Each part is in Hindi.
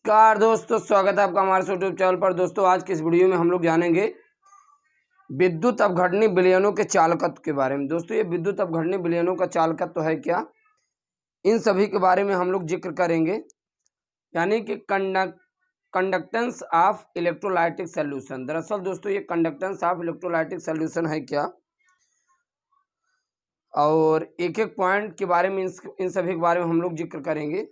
नमस्कार दोस्तों, स्वागत है आपका हमारे यूट्यूब चैनल पर। दोस्तों आज की इस वीडियो में हम लोग जानेंगे विद्युत अपघटनी विलयनों के चालकत्व के बारे में। दोस्तों ये विद्युत अपघटनी विलयनों का चालकत्व है क्या, इन सभी के बारे में हम लोग जिक्र करेंगे। यानी कि कंडक्टेंस ऑफ इलेक्ट्रोलाइटिक सोल्यूशन। दरअसल दोस्तों ये कंडक्टेंस ऑफ इलेक्ट्रोलाइटिक सोल्यूशन है क्या, और एक एक पॉइंट के बारे में इन सभी के बारे में हम लोग जिक्र करेंगे।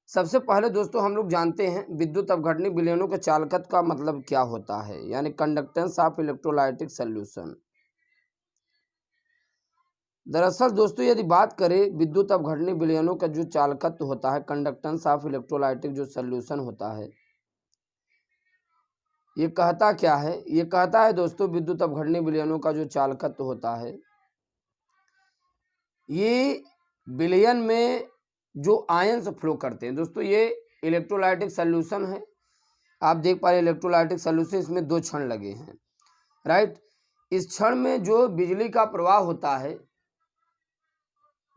सबसे पहले दोस्तों हम लोग जानते हैं विद्युत अपघटनी विलयनों के चालकत्व का मतलब क्या होता है, यानी कंडक्टेंस ऑफ इलेक्ट्रोलाइटिक सोल्यूशन। दरअसल दोस्तों यदि बात करें विद्युत अपघटनी विलयनों का जो चालकत्व होता है, कंडक्टेंस ऑफ इलेक्ट्रोलाइटिक जो सोल्यूशन होता है, ये कहता क्या है? ये कहता है दोस्तों विद्युत अपघटनी विलयनों का जो चालकत्व होता है, ये विलयन में जो आयंस फ्लो करते हैं। दोस्तों ये इलेक्ट्रोलाइटिक सोल्यूशन है, आप देख पा रहे इलेक्ट्रोलाइटिक सोल्यूशन, इसमें दो क्षण लगे हैं, राइट। इस क्षण में जो बिजली का प्रवाह होता है,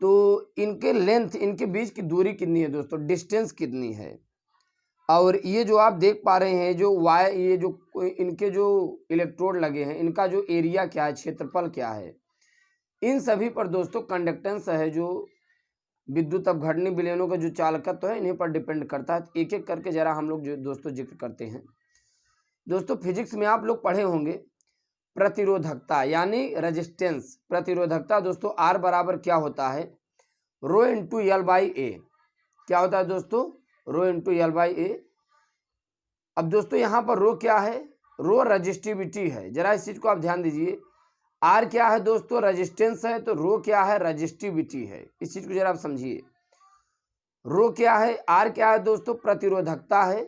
तो इनके लेंथ, इनके बीच की दूरी कितनी है दोस्तों, डिस्टेंस कितनी है। और ये जो आप देख पा रहे हैं जो वायर, ये जो इनके जो इलेक्ट्रोड लगे हैं, इनका जो एरिया क्या है, क्षेत्रफल क्या है, इन सभी पर दोस्तों कंडक्टेंस है जो विद्युत अपघटनी विलयनों का जो चालकत्व है, इन्हीं पर डिपेंड करता है। एक एक करके जरा हम लोग जो दोस्तों जिक्र करते हैं। दोस्तों फिजिक्स में आप लोग पढ़े होंगे प्रतिरोधकता यानी रेजिस्टेंस। प्रतिरोधकता दोस्तों आर बराबर क्या होता है, रो इंटू एल बाई ए। क्या होता है दोस्तों, रो इंटू एल बाई ए। अब दोस्तों यहाँ पर रो क्या है, रो रजिस्टिविटी है। जरा इस चीज को आप ध्यान दीजिए। आर क्या है दोस्तों, रेजिस्टेंस है, तो रो क्या है, रजिस्टिविटी है। इस चीज को जरा आप समझिए। रो क्या है, आर क्या है दोस्तों, प्रतिरोधकता है।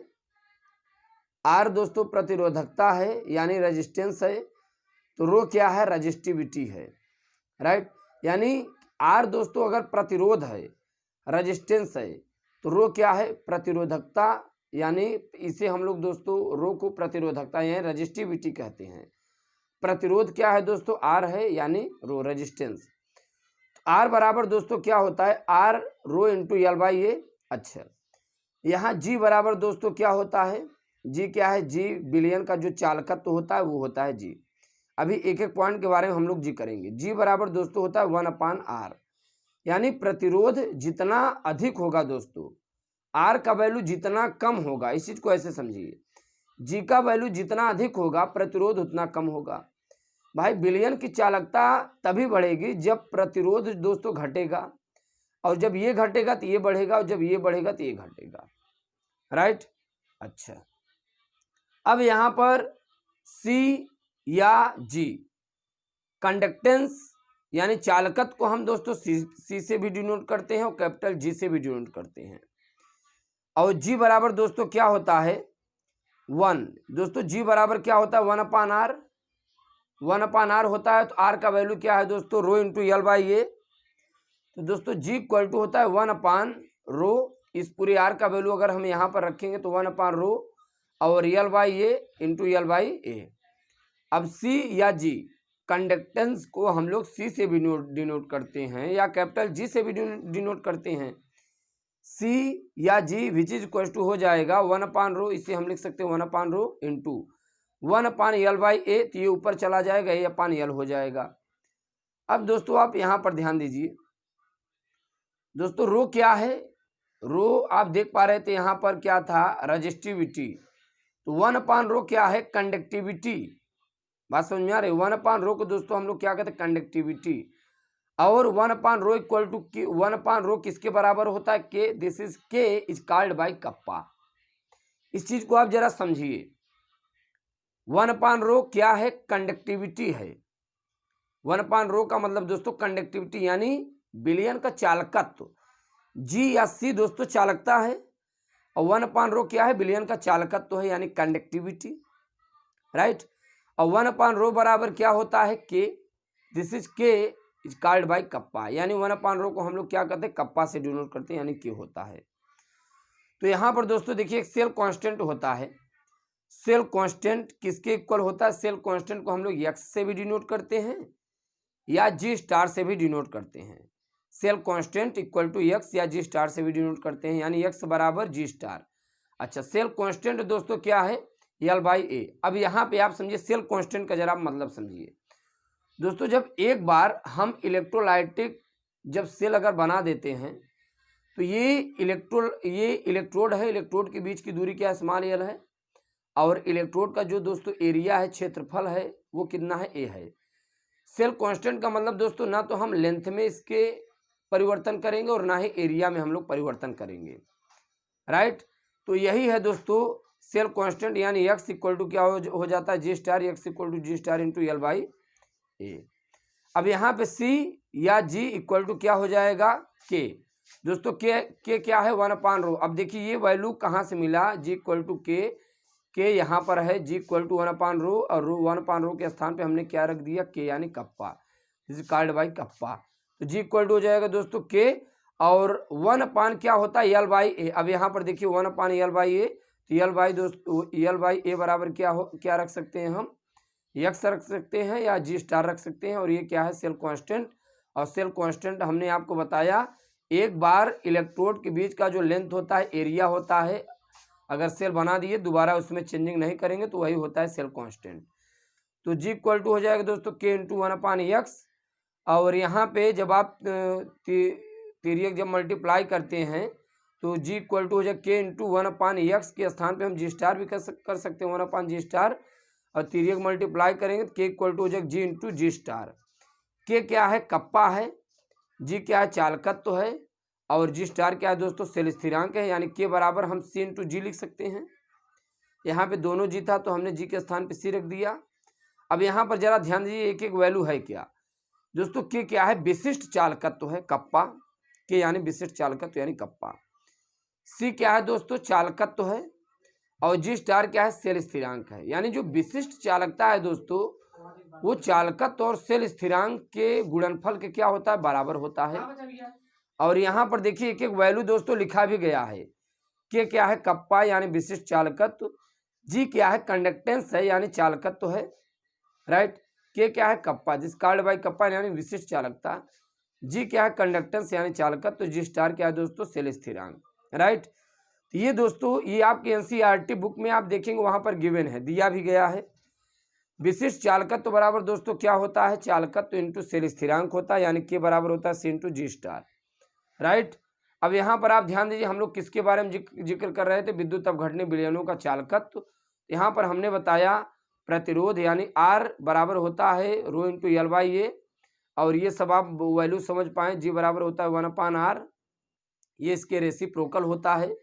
आर दोस्तों प्रतिरोधकता है यानी रेजिस्टेंस है, तो रो क्या है, रजिस्टिविटी है, राइट। यानी आर दोस्तों अगर प्रतिरोध है, रेजिस्टेंस है, तो रो क्या है, प्रतिरोधकता। यानी इसे हम लोग दोस्तों रो को प्रतिरोधकता यानी रजिस्टिविटी कहते हैं। प्रतिरोध क्या है दोस्तों, आर है, यानी रो रेजिस्टेंस। आर बराबर दोस्तों क्या होता है, R rho into L by A. अच्छा, यहाँ जी बराबर दोस्तों क्या होता है, जी क्या है, जी विलयन का जो चालकत्व होता है वो होता है जी। अभी एक एक पॉइंट के बारे में हम लोग जी करेंगे। जी बराबर दोस्तों होता है 1/r, यानी प्रतिरोध जितना अधिक होगा दोस्तों, आर का वैल्यू जितना कम होगा। इस चीज को ऐसे समझिए, जी का वैल्यू जितना अधिक होगा प्रतिरोध उतना कम होगा। भाई विलयन की चालकता तभी बढ़ेगी जब प्रतिरोध दोस्तों घटेगा, और जब ये घटेगा तो ये बढ़ेगा, और जब ये बढ़ेगा तो ये घटेगा, राइट। अच्छा, अब यहां पर सी या जी कंडक्टेंस यानी चालकत्व को हम दोस्तों सी से भी डिनोट करते हैं और कैपिटल जी से भी डिनोट करते हैं। और जी बराबर दोस्तों क्या होता है, 1। दोस्तों जी बराबर क्या होता है, 1/r। 1/r होता है, तो आर का वैल्यू क्या है दोस्तों, रो इंटू एल बाई ए। तो दोस्तों जी इक्वल टू होता है 1/रो। इस पूरे आर का वैल्यू अगर हम यहाँ पर रखेंगे तो 1/रो और L by A into L by A. अब सी या जी कंडक्टेंस को हम लोग सी से भी डिनोट करते हैं या कैपिटल जी से भी डिनोट करते हैं। सी या जी विच इज इक्वल टू हो जाएगा 1/रो, इसे हम लिख सकते हैं 1/रो इंटू 1/एल बाई ए। तो ये ऊपर चला जाएगा, ये अपन एल हो जाएगा। अब दोस्तों आप यहाँ पर ध्यान दीजिए। दोस्तों रो क्या है, रो आप देख पा रहे थे यहाँ पर क्या था, रजिस्टिविटी। तो 1/रो क्या है, कंडक्टिविटी। बात समझ में आ रही है। 1/रो को दोस्तों हम लोग क्या कहते हैं, कंडक्टिविटी। और 1/रो इक्वल टू 1/रो किसके बराबर होता है, के। दिस इज के इज कॉल्ड बाय कप्पा। इस चीज को आप जरा समझिए। 1/रो क्या है, कंडक्टिविटी है। 1/रो का मतलब दोस्तों कंडक्टिविटी यानी विलयन का चालकत्व। जी या सी दोस्तों चालकता है, और 1/रो क्या है, विलयन का चालकत्व है यानी कंडक्टिविटी, राइट। और 1/रो बराबर क्या होता है, के। दिस इज के इज कॉल्ड बाय कप्पा। यानी 1/रो को हम लोग क्या करते हैं, कप्पा से डिनोट करते हैं, यानी के होता है। तो यहाँ पर दोस्तों देखिए एक सेल कांस्टेंट होता है। सेल कांस्टेंट किसके इक्वल होता है, सेल कांस्टेंट को हम लोग एक्स से भी डिनोट करते हैं या जी स्टार से भी डिनोट करते हैं। Cell constant equal to X या जी स्टार से भी डिनोट करते हैं, यानी एक्स बराबर जी स्टार। अच्छा, सेल कांस्टेंट दोस्तों क्या है, L/A। अब यहाँ पे आप समझिए सेल कांस्टेंट का जरा आप मतलब समझिए दोस्तों। जब एक बार हम इलेक्ट्रोलाइटिक जब सेल अगर बना देते हैं तो ये इलेक्ट्रोड है, इलेक्ट्रोड के बीच की दूरी क्या है, स्मॉल l है, और इलेक्ट्रोड का जो दोस्तों एरिया है, क्षेत्रफल है, वो कितना है, a है। सेल कांस्टेंट का मतलब दोस्तों ना तो हम लेंथ में इसके परिवर्तन करेंगे और ना ही एरिया में हम लोग परिवर्तन करेंगे, राइट। तो यही है दोस्तों सेल कांस्टेंट, यानी x इक्वल टू क्या हो जाता है, G star, x equal to G star into L/A। अब यहाँ पे C या G इक्वल टू क्या हो जाएगा, K। दोस्तों K क्या है, 1/रो। अब देखिए ये वैल्यू कहाँ से मिला, G इक्वल टू K यहाँ पर है, G इक्वल टू 1/रो, और 1/रो के स्थान पे हमने क्या रख दिया, K यानी kappa, this is called by kappa. तो G इक्वल टू हो जाएगा दोस्तों K, और 1/, क्या होता है, L/A। अब यहाँ पर देखिए 1/L/A, तो L/A बराबर क्या रख सकते हैं हम, x रख सकते हैं या G स्टार रख सकते हैं, और ये क्या है, सेल कांस्टेंट। और सेल कांस्टेंट हमने आपको बताया, एक बार इलेक्ट्रोड के बीच का जो लेंथ होता है, एरिया होता है, अगर सेल बना दिए दोबारा उसमें चेंजिंग नहीं करेंगे तो वही होता है सेल कांस्टेंट। तो G इक्वल टू हो जाएगा दोस्तों K इंटू 1/x, और यहाँ पे जब आप तिर्यक जब मल्टीप्लाई करते हैं तो G इक्वल टू हो जाएगा K इंटू 1/x के स्थान पे हम G स्टार भी कर सकते हैं, 1/G स्टार, और तिर्यक मल्टीप्लाई करेंगे तो K इक्वल टू हो जाएगा G into G star. K क्या है, कप्पा है, G क्या है, चालकत्व है, और G स्टार क्या है दोस्तों, सेल स्थिरांक है, यानी K बराबर हम C इंटू G लिख सकते हैं। यहाँ पे दोनों G था तो हमने G के स्थान पे C रख दिया। अब यहाँ पर जरा ध्यान दीजिए, एक एक वैल्यू है क्या दोस्तों। K क्या है, विशिष्ट चालकत्व है, कप्पा, K यानी विशिष्ट चालकत्व यानी कप्पा। C क्या है दोस्तों, चालकत्व है, और G स्टार क्या है, सेल स्थिरांक है। यानी जो विशिष्ट चालकता है दोस्तों, वो चालकत्व और सेल स्थिरांक के गुणनफल के क्या होता है, बराबर होता है। और यहाँ पर देखिए एक एक वैल्यू दोस्तों लिखा भी गया है। K क्या है, कप्पा यानी विशिष्ट चालकत्व, G क्या है, कंडक्टेंस है यानी चालकत्व है, राइट। K क्या है, कप्पा, जिस कॉल्ड बाई कप्पा यानी विशिष्ट चालकता, G क्या है, कंडक्टेंस यानी चालकत्व, G स्टार क्या है दोस्तों, सेल स्थिरांक, राइट। तो ये दोस्तों ये आपकी एनसीईआरटी बुक में आप देखेंगे, वहां पर गिवन है, दिया भी गया है। विशिष्ट चालकत्व बराबर दोस्तों क्या होता है, चालकत्व इंटू सेल स्थिरांक होता है, यानी K बराबर होता है C into G star, right. अब यहाँ पर आप ध्यान दीजिए, हम लोग किसके बारे में जिक्र कर रहे थे, विद्युत अपघटनीय विलयनों का चालकत्व। यहाँ पर हमने बताया प्रतिरोध यानी R बराबर होता है रो इंटू L/A, और ये सब आप वैल्यू समझ पाए, G बराबर होता है 1/R, ये इसके रेसिप्रोकल होता है।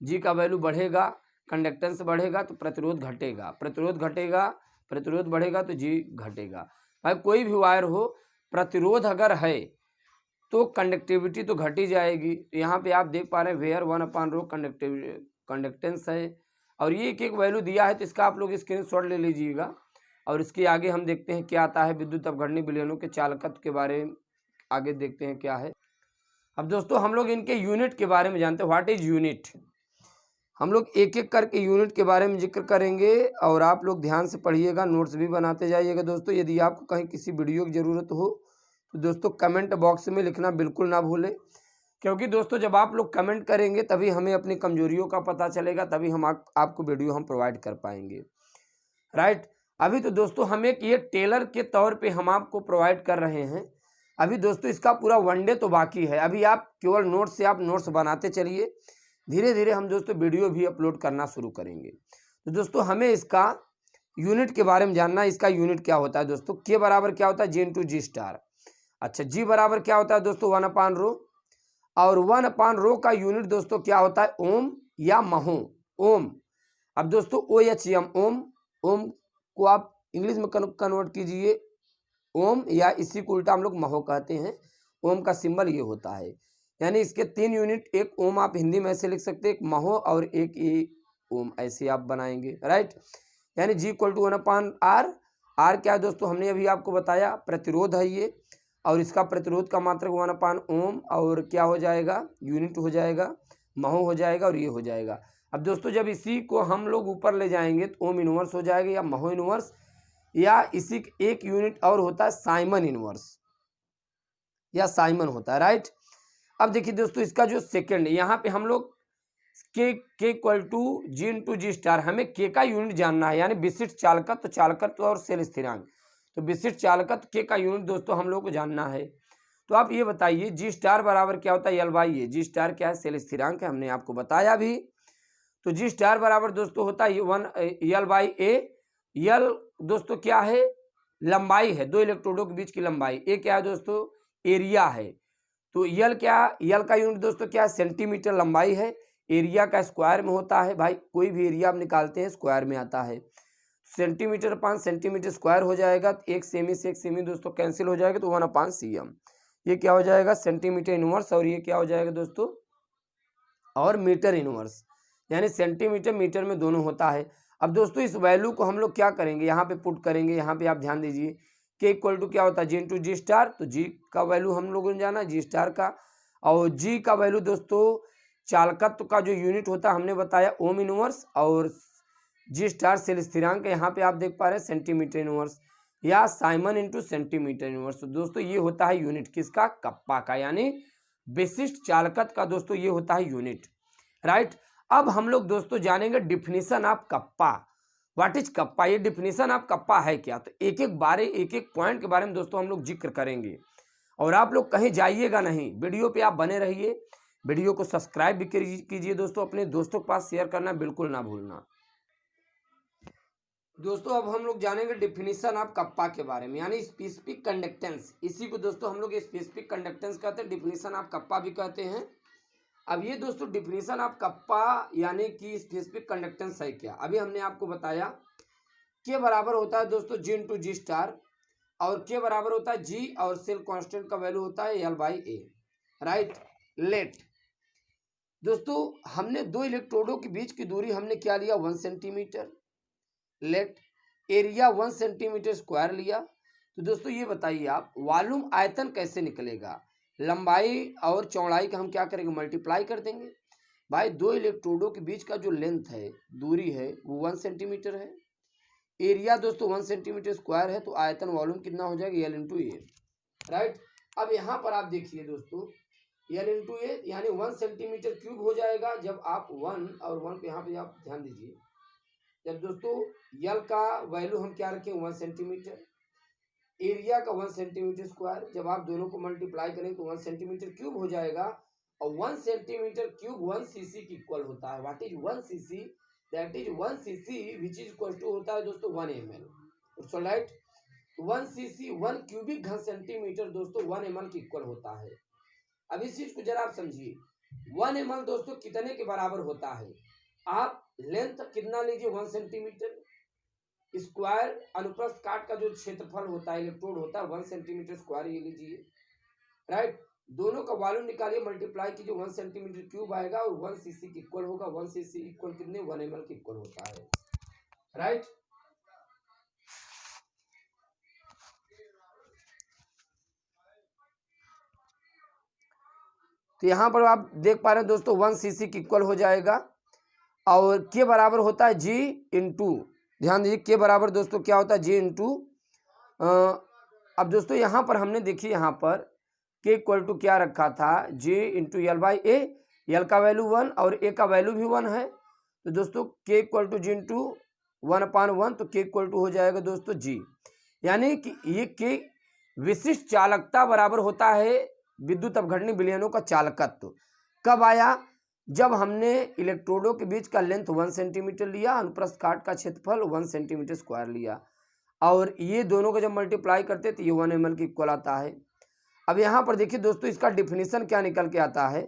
G का वैल्यू बढ़ेगा, कंडक्टेंस बढ़ेगा तो प्रतिरोध घटेगा, प्रतिरोध बढ़ेगा तो G घटेगा। भाई कोई भी वायर हो, प्रतिरोध अगर है तो कंडक्टिविटी तो घट ही जाएगी। यहाँ पे आप देख पा रहे हैं वेयर 1/रो कंडक्टेंस है, और ये एक एक वैल्यू दिया है, तो इसका आप लोग स्क्रीनशॉट ले लीजिएगा। और इसके आगे हम देखते हैं क्या आता है, विद्युत अपघटनीय विलयनों के चालकत्व के बारे में आगे देखते हैं क्या है। अब दोस्तों हम लोग इनके यूनिट के बारे में जानते हैं, व्हाट इज यूनिट। हम लोग एक एक करके यूनिट के बारे में जिक्र करेंगे, और आप लोग ध्यान से पढ़िएगा, नोट्स भी बनाते जाइएगा दोस्तों। यदि आपको कहीं किसी वीडियो की ज़रूरत हो तो दोस्तों कमेंट बॉक्स में लिखना बिल्कुल ना भूलें, क्योंकि दोस्तों जब आप लोग कमेंट करेंगे तभी हमें अपनी कमजोरियों का पता चलेगा, तभी हम आपको वीडियो हम प्रोवाइड कर पाएंगे, राइट। अभी तो दोस्तों हम एक ये टेलर के तौर पे हम आपको प्रोवाइड कर रहे हैं। अभी दोस्तों इसका पूरा 1 डे तो बाकी है, अभी आप केवल नोट्स से आप नोट्स बनाते चलिए, धीरे धीरे हम दोस्तों वीडियो भी अपलोड करना शुरू करेंगे। तो दोस्तों हमें इसका यूनिट के बारे में जानना है, इसका यूनिट क्या होता है दोस्तों। K बराबर क्या होता है, G इंटू G स्टार। अच्छा, G बराबर क्या होता है दोस्तों, 1/रो, और 1/रो का यूनिट दोस्तों क्या होता है, ओम या महो, ओम। अब दोस्तों OHM, ओम को आप इंग्लिश में कन्वर्ट कीजिए ओम, या इसी को उल्टा हम लोग महो कहते हैं। ओम का सिंबल ये होता है, यानी इसके 3 यूनिट, एक ओम आप हिंदी में ऐसे लिख सकते हैं, एक महो और एक ये ओम, ऐसे आप बनाएंगे, राइट। यानी G equal to 1/R। R क्या है दोस्तों, हमने अभी आपको बताया, प्रतिरोध है ये, और इसका प्रतिरोध का मात्रक 1/ओम, और क्या हो जाएगा, यूनिट हो जाएगा, महो हो जाएगा, और ये हो जाएगा। अब दोस्तों जब इसी को हम लोग ऊपर ले जाएंगे तो ओम इनवर्स हो जाएगा, या महो इनवर्स, या इसी एक यूनिट और होता है साइमन इनवर्स, या साइमन होता है, राइट। अब देखिए दोस्तों इसका जो सेकंड, यहाँ पे हम लोग K equal to G into G star, हमें के का यूनिट जानना है, यानी विशिष्ट चालकत्व, चालकत्व और सेल स्थिरांक। तो विशिष्ट चालकत्व के का यूनिट दोस्तों हम लोग को जानना है। तो आप ये बताइए जी स्टार बराबर क्या होता है, L by A. G star क्या है, सेल स्थिरांक है, हमने आपको बताया भी। तो जी स्टार बराबर दोस्तों होता है 1 एल बाई ए। यल दोस्तों क्या है, लंबाई है, दो इलेक्ट्रोडों के बीच की लंबाई। ए क्या है दोस्तों, एरिया है। तो यल क्या, यल का यूनिट दोस्तों क्या है, सेंटीमीटर लंबाई है। एरिया का स्क्वायर में होता है भाई, कोई भी एरिया आप निकालते हैं स्क्वायर में आता है। सेंटीमीटर अपान सेंटीमीटर स्क्वायर हो जाएगा, तो एक सेमी से एक सेमी दोस्तों कैंसिल हो जाएगा, तो 1/cm। ये क्या हो जाएगा, सेंटीमीटर इनवर्स, और ये क्या हो जाएगा दोस्तों, और मीटर इनवर्स, यानी सेंटीमीटर मीटर में दोनों होता है। अब दोस्तों इस वैल्यू को हम लोग क्या करेंगे, यहाँ पे पुट करेंगे। यहाँ पे आप ध्यान दीजिए, के इक्वल टू क्या होता है, जी इंटू जी स्टार। तो जी का वैल्यू हम लोगों ने जाना, जी स्टार का, और जी का वैल्यू दोस्तों चालकत्व का जो यूनिट होता है हमने बताया ओम इनवर्स, और जी स्टार सेल स्थिरांक यहाँ पे आप देख पा रहे हैं सेंटीमीटर इनवर्स, या साइमन इंटू सेंटीमीटर इनवर्स। तो दोस्तों ये होता है यूनिट किसका, कप्पा का, यानी विशिष्ट चालकत्व का दोस्तों ये होता है यूनिट, राइट। अब हम लोग दोस्तों जानेंगे definition of kappa. What is kappa, ये डिफिनीशन ऑफ कप्पा है क्या। तो एक एक पॉइंट के बारे में दोस्तों हम लोग जिक्र करेंगे, और आप लोग कहीं जाइएगा नहीं, वीडियो पे आप बने रहिए। वीडियो को सब्सक्राइब भी कीजिए दोस्तों, अपने दोस्तों के पास शेयर करना बिल्कुल ना भूलना। दोस्तों अब हम लोग जानेंगे डिफिनीशन ऑफ कप्पा के बारे में, यानी स्पेसिफिक कंडक्टेंस। इसी को दोस्तों हम लोग स्पेसिफिक कंडक्टेंस कहते हैं, डिफिनीशन ऑफ कप्पा भी कहते हैं। अब ये दोस्तों डिफिनीशन ऑफ कप्पा यानी कि स्पेसिफिक कंडक्टेंस है क्या। अभी हमने आपको बताया के बराबर होता है दोस्तों जी इंटू जी स्टार, और के बराबर होता है जी, और सेल कांस्टेंट का वैल्यू होता है L by A, right. Let दोस्तों हमने दो इलेक्ट्रोडों के बीच की दूरी हमने क्या लिया, 1 centimetre. Let area 1 centimetre square लिया। तो दोस्तों ये बताइए आप, वॉल्यूम आयतन कैसे निकलेगा, लंबाई और चौड़ाई का हम क्या करेंगे, मल्टीप्लाई कर देंगे। भाई दो इलेक्ट्रोडों के बीच का जो लेंथ है, दूरी है, वो 1 सेंटीमीटर है। एरिया दोस्तों 1 सेंटीमीटर स्क्वायर है, तो आयतन वॉल्यूम कितना हो जाएगा, एल इंटू ए, राइट। अब यहाँ पर आप देखिए दोस्तों, एल इंटू ए यानी 1 सेंटीमीटर क्यूब हो जाएगा। जब आप 1 और 1 पे यहाँ पे आप ध्यान दीजिए, जब दोस्तों यल का वैल्यू हम क्या रखें 1 सेंटीमीटर, एरिया का 1 सेंटीमीटर स्क्वायर, जब आप दोनों को मल्टीप्लाई करें तो 1 सेंटीमीटर क्यूब हो जाएगा। और 1 सेंटीमीटर क्यूब 1 सीसी की इक्वल होता है। What is 1 CC, that is 1 CC which is equal to होता है दोस्तों 1 ml, it's right. 1 CC 1 cubic घन सेंटीमीटर दोस्तों 1 ml की इक्वल होता है। अब इस चीज को जरा आप समझिए, 1 ml दोस्तों कितने के बराबर होता है, आप लेंथ कितना लीजिए 1 सेंटीमीटर स्क्वायर, अनुप्रस्थ काट का जो क्षेत्रफल होता है, इलेक्ट्रोड होता है 1 सेंटीमीटर स्क्वायर, ये लीजिए, राइट। दोनों का वॉल्यूम निकालिए, मल्टीप्लाई कीजिए, 1 सेंटीमीटर क्यूब आएगा, और 1 सीसी की इक्वल होगा। 1 सीसी इक्वल कितने, 1 ml की इक्वल होता है, राइट। तो यहां पर आप देख पा रहे हैं दोस्तों 1 सीसी की इक्वल हो जाएगा, और के बराबर होता है जी इंटू, ध्यान दीजिए के बराबर दोस्तों क्या होता है, जी इंटू। अब दोस्तों यहाँ पर हमने देखिए, यहाँ पर के इक्वल टू क्या रखा था, G into L by A. L का वैल्यू 1 और ए का वैल्यू भी 1 है। तो दोस्तों के इक्वल टू जी इंटू 1/1, तो के इक्वल टू हो जाएगा दोस्तों जी, यानी कि ये के विशिष्ट चालकता बराबर होता है विद्युत अपघटनी विलयनों का चालकत्व। कब आया, जब हमने इलेक्ट्रोडों के बीच का लेंथ 1 सेंटीमीटर लिया, अनुप्रस्थ काट का क्षेत्रफल 1 सेंटीमीटर स्क्वायर लिया, और ये दोनों को जब मल्टीप्लाई करते तो ये 1 ml की इक्वल आता है। अब यहाँ पर देखिए दोस्तों, इसका डिफिनीशन क्या निकल के आता है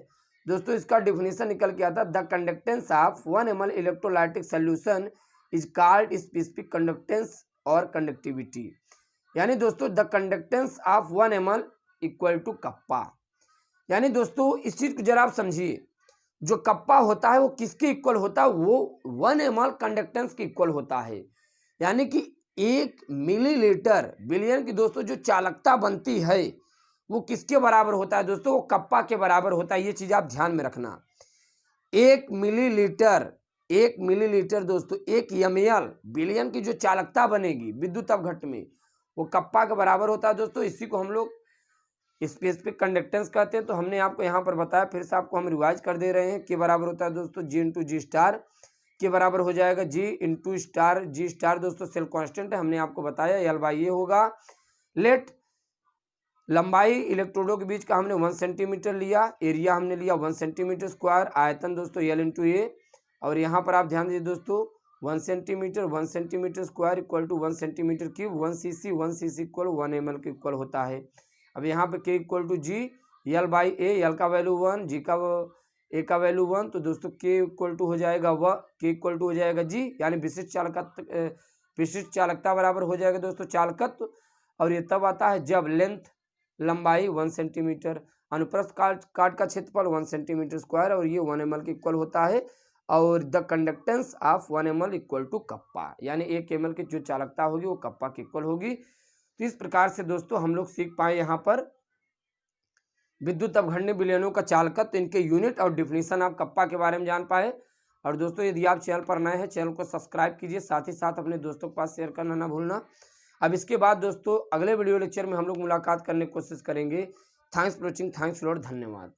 दोस्तों, इसका डिफिनीशन निकल के आता है, the conductance of 1 ml electrolytic solution is called specific conductance और कंडक्टिविटी। यानी दोस्तों the conductance of 1 ml equal to kappa. यानी दोस्तों इस चीज को जरा आप समझिए, जो कप्पा होता है वो किसके इक्वल होता है, वो 1 ml कंडक्टेंस के इक्वल होता है। यानी कि 1 मिलीलीटर बिलियन की दोस्तों जो चालकता बनती है वो किसके बराबर होता है दोस्तों, वो कप्पा के बराबर होता है। ये चीज आप ध्यान में रखना, 1 मिलीलीटर दोस्तों 1 ml बिलियन की जो चालकता बनेगी विद्युत अपघट्ट में, वो कप्पा के बराबर होता है दोस्तों। इसी को हम लोग स्पेसिफिक कंडक्टेंस कहते हैं। तो हमने आपको यहाँ पर बताया, फिर से आपको हम रिवाइज कर दे रहे हैं। के बराबर होता है दोस्तों जी इंटू जी स्टार, के बराबर हो जाएगा जी इंटू स्टार, जी स्टार दोस्तों सेल कांस्टेंट है, हमने आपको बताया एल बाई ए होगा। लेट लंबाई इलेक्ट्रोडों के बीच का हमने 1 सेंटीमीटर लिया, एरिया हमने लिया 1 सेंटीमीटर स्क्वायर, आयतन दोस्तों एल इंटू ए, और यहाँ पर आप ध्यान दीजिए दोस्तों 1 centimetre square equal to 1 centimetre cube, 1 cc equal 1 ml के इक्वल होता है। अब यहाँ पे K equal to G L by A, L का वैल्यू 1, जी का ए का वैल्यू 1, तो दोस्तों के इक्वल टू हो जाएगा के इक्वल टू हो जाएगा जी, यानी विशिष्ट चालकता बराबर हो जाएगा दोस्तों चालकत्व। और ये तब आता है जब लेंथ लंबाई 1 सेंटीमीटर, अनुप्रस्थ काट का क्षेत्रफल 1 सेंटीमीटर स्क्वायर, और ये 1 ml के इक्वल होता है। और the conductance of 1 ml equal to kappa, यानी 1 ml की जो चालकता होगी वो कप्पा की इक्वल होगी। तो इस प्रकार से दोस्तों हम लोग सीख पाए यहाँ पर विद्युत अवघन्य विलयनों का चालकत्व, इनके यूनिट और डिफिनीशन आप कप्पा के बारे में जान पाए। और दोस्तों यदि आप चैनल पर नए हैं, चैनल को सब्सक्राइब कीजिए, साथ ही साथ अपने दोस्तों के पास शेयर करना ना भूलना। अब इसके बाद दोस्तों अगले वीडियो लेक्चर में हम लोग मुलाकात करने की कोशिश करेंगे। Thanks for watching, thanks lot, धन्यवाद।